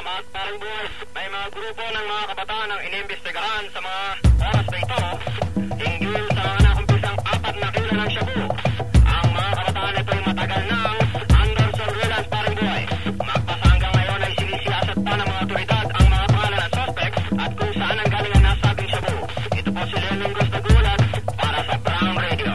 Salamat, parang boys. May mga grupo ng mga kabataan ang inimbestigahan sa mga oras na ito hinggil sa mga nakumpisang 4 na kilo ng shabu. Ang mga kabataan ito ay matagal nang under surveillance, parang boys. Magpasa hanggang ngayon ay sinisiyasat pa ng mga otoridad ang mga pangalan ng suspects at kung saan ang galing ang nasabing shabu. Ito po si Lenong Gusto Gulat para sa Brown Radio.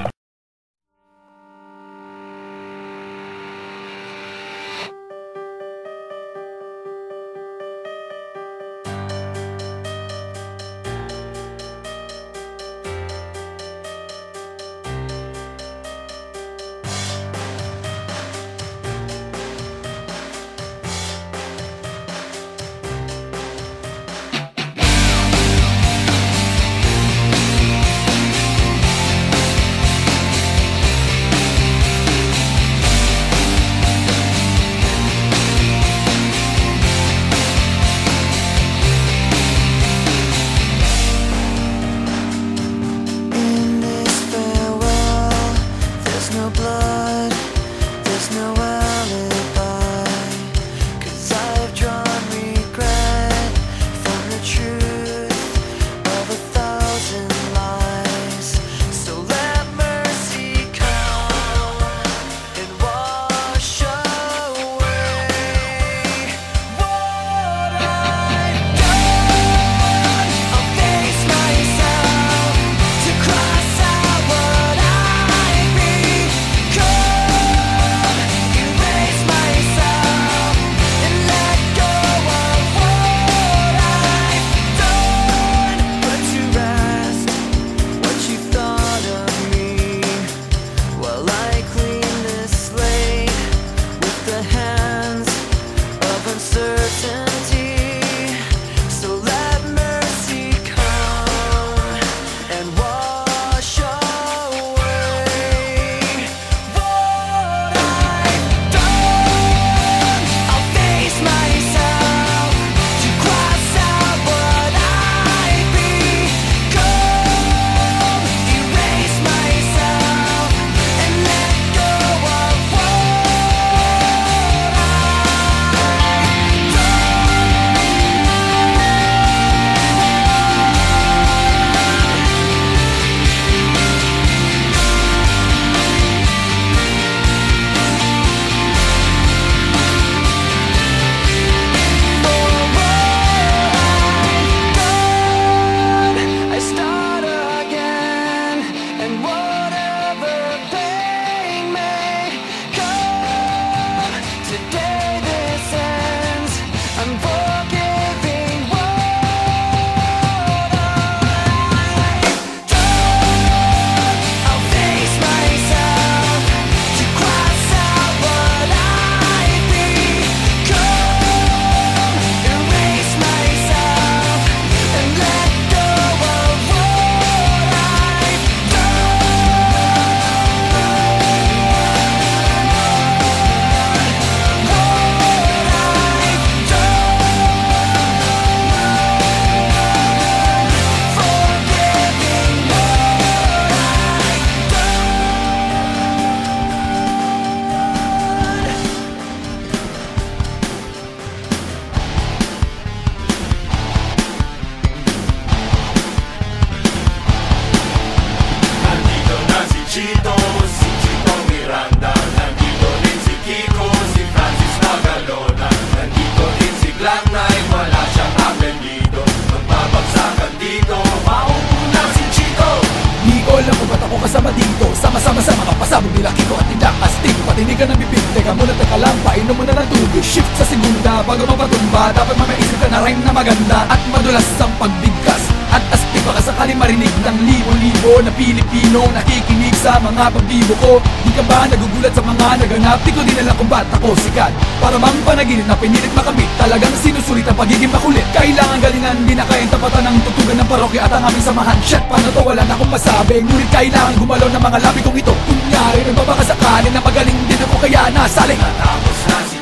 Sabog nila Kiko at tindak astig. Patinig ka ng bibig, teka muna teka lang, painom mo na ng tubig. Shift sa segunda bago mapatumba. Dapat mamaisip ka na rhyme na maganda at madulas ang pagbigkas. At astig baka sakaling marinig ng libo-libo na Pilipino nakikinig sa mga pagbibo ko. Di ka ba nagugulat sa mga naganap? Di ko din alam kung ba't ako sikat. Para mang panaginip na pinilit makamit. Talagang sinusulit ang pagiging makulit. Kailangan galingan, di na kayang tapatan ng tutugan ng parokya at ang aming samahan. Shit, paano to? Wala na akong masabi. Ngunit kailangan gumalaw ng mga labi kong ito. Kunyari, nagbabakasakali na magaling din ako kaya nasaling. Natapos na si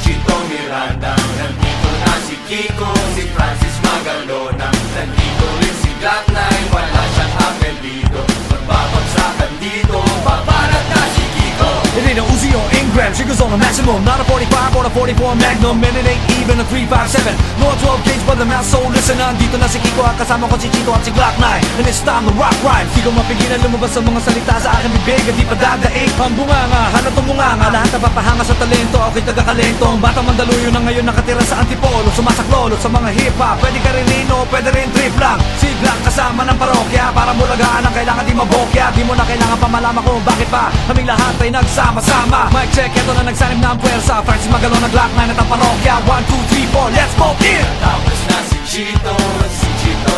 Chito Miranda. Nandito na si Kiko, si Francis Magalona. Nandito rin si Black Knight, wala siyang apelido. Magbabagsakan dito, paparat na si Kiko. Hindi na Uzi o Ingrid kilograms, she goes on a maximum. Not a 45 or a 44 Magnum, and it ain't even a 357. No 12 gauge but the mouth, so listen. Nandito na si Kiko at kasama ko si Chito at si Glock 9. And it's time to rock rhymes. Di ko mapigilan lumabas sa mga salita sa aking bibig. At di pa dadaig ang bunganga, hanap tumunganga. Lahat na papahanga sa talento, ako'y taga-kalento. Ang batang Mandaluyo na ngayon nakatira sa Antipolo. Sumasaklolo sa mga hip-hop, pwede ka rin nino, pwede rin trip lang. Si Glock kasama ng parokya, para mulagaan ang kailangan di mabokya. Di mo na kailangan pa malaman kung bakit pa kaming lahat ay nagsama-sama. Mic check, eto na nagsanib na ang puwersa. Francis Magalon ng Glock 9 at ang parokya. 1, 2, 3, 4, let's go in! Tapos na si Chito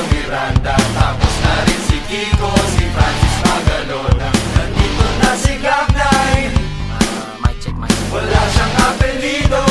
Miranda. Tapos na rin si Kiko, si Francis Magalona. Nandito na si Glock 9. Mic check, mic check. Wala siyang apelido.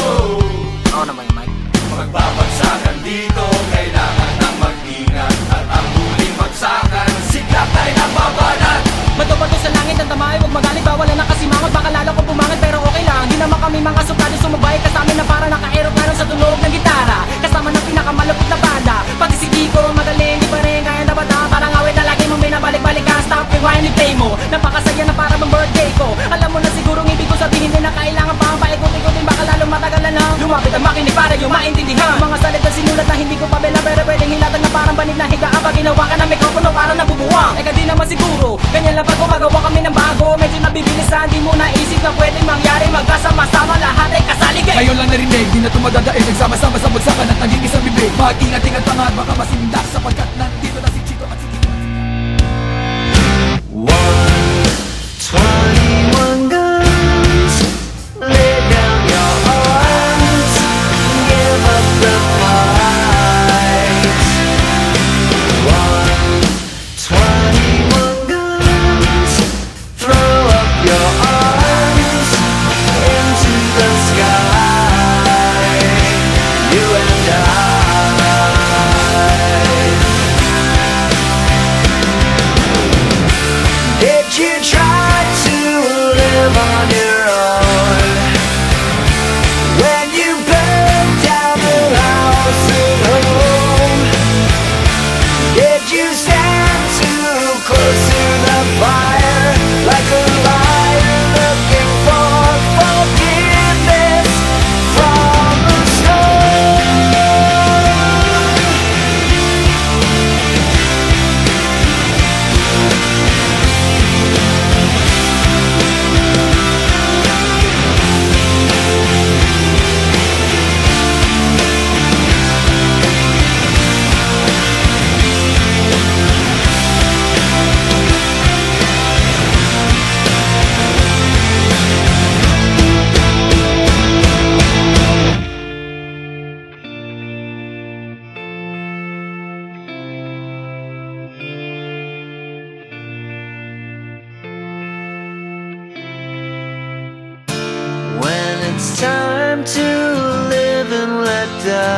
Oo naman yung mic. Magbabagsakan dito, kailangan ng mag-ingat. At ang huling bagsakan, si Glock 9 ang babanat. Bato-bato sa langit ang tamay, huwag magalit, bawal na nakasimangot. Baka lalo ko pumangat pero okay lang. Di naman kami mga suplado, sumabay ka sa amin na para naka-aeroplano sa tunog ng gitara. Kasama ng pinakamalapit na banda. Pati si Kiko, magaling, di pa rin kaya nabata. Parang awit na lagi mong binabalik-balik ka. Stop, rewind, play mo. Napakasaya na para bang birthday ko. Alam mo na sigurong ibig ko sabihin din na kailangan pa ang paikot-ikotin. Baka lalo matagalan na lumapit ang makinig para yung maintindihan. Mga salita sinulat na hindi ko pabela, pero pwedeng hilatan na parang banig na higaan. Pag ginawa ka ng mikropono para nabubuwang. Eka di naman siguro, ganyan lang pag gumagawa kami ng bago. Medyo nabibilisan, di mo naisip na pwedeng mangyari. Magkasama-sama lahat ay kasaligay. Ngayon lang narinig, di na tumadadaig. Nagsama-sama sa bagsakan at naging isang bibig. Mag-ingat-ingat pa nga at baka masindak, sapagkat nandito na si Chito at si Kiko. 21 guns, lay down your arms, give up the fight. 21 guns, throw up your arms into the sky. You and I. Did you try to live on your own when you burned down the house at home? Did you stand too close to the fire like a liar looking for forgiveness from the storm? When it's time to live and let die.